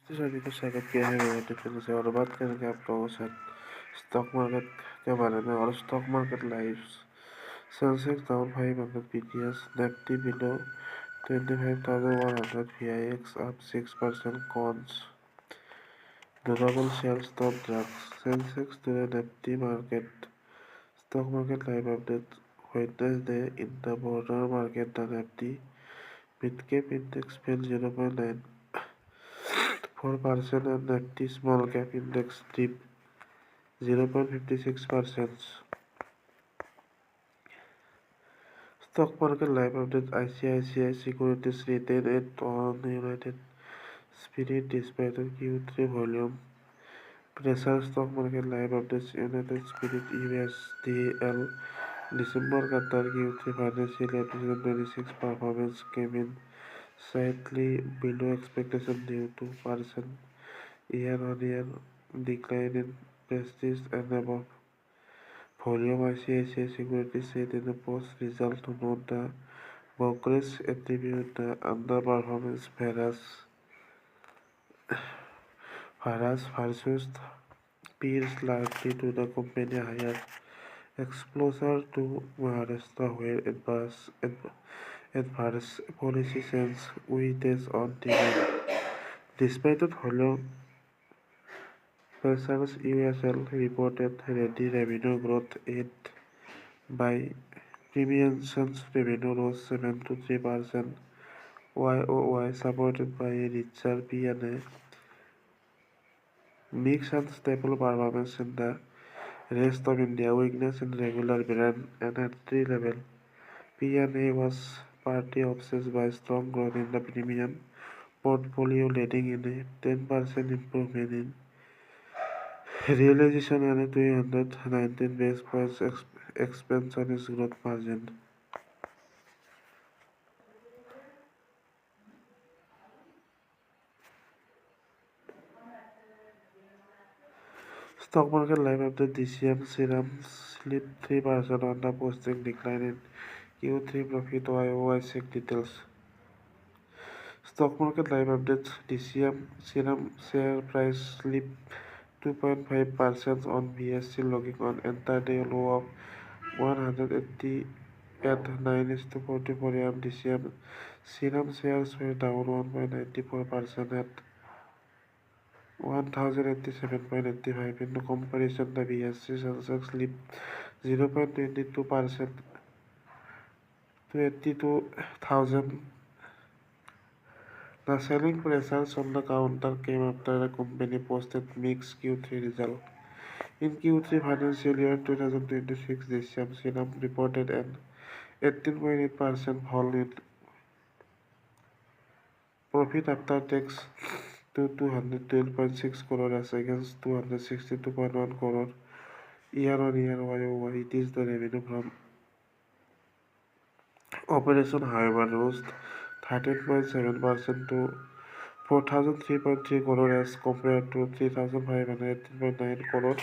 सभी को स्वागत किया है मेरे टिफिन से और बात करेंगे आप लोगों के साथ स्टॉक मार्केट के बारे में और stock market live Sensex down 500 PTS Nifty below 25,100 VIX up 6% cons durable shares top drugs Sensex Today Nifty market stock market live update Wednesday in the broader market the Nifty MidCap index fell 0.9 4% and Nifty SmallCap index dipped 0.56%. Stock market live update ICICI Securities retained it on United Spirit despite the Q3 volume pressure. Stock market live updates United Spirit USDL December quarter Q3 financial year 2026 performance came in slightly below expectation due to percent year-on-year decline in prestige and above volume. ICICI Securities said in a post-result note the brokerage attributed the underperformance versus peers largely to the company higher exposure to Maharashtra, where adverse policy change weighted on demand. Despite the volume pressures, USL reported steady revenue growth aided by premiums. Revenue rose 7 to 3% YoY, supported by a richer P&A mix and stable performance in the rest of India. Weakness in regular brand and entry level P&A was partly offset by strong growth in the premium portfolio, leading in a 10% improvement in realization and a 219 basis points expansion in gross margin. Stock market live after DCM Serum slipped 3% on the posting decline in Q3 profit YoY. Check details. Stock market live updates DCM Serum share price slipped 2.5% on BSE, logging on intra-day low of 180 at 9:44 am. DCM Serum shares were down 1.94% at 1087.85. In comparison, the BSE Sensex slipped 0.22% to 82,000. The selling pressures on the counter came after the company posted mixed Q3 result. In Q3 financial year 2026, DCM Serum reported an 18.8% fall in profit after tax to 212.6 crore as against 262.1 crore year-on-year YoY. It is the revenue from operation, however, rose 13.7% to 4,003.3 crore as compared to 3,518.9 crore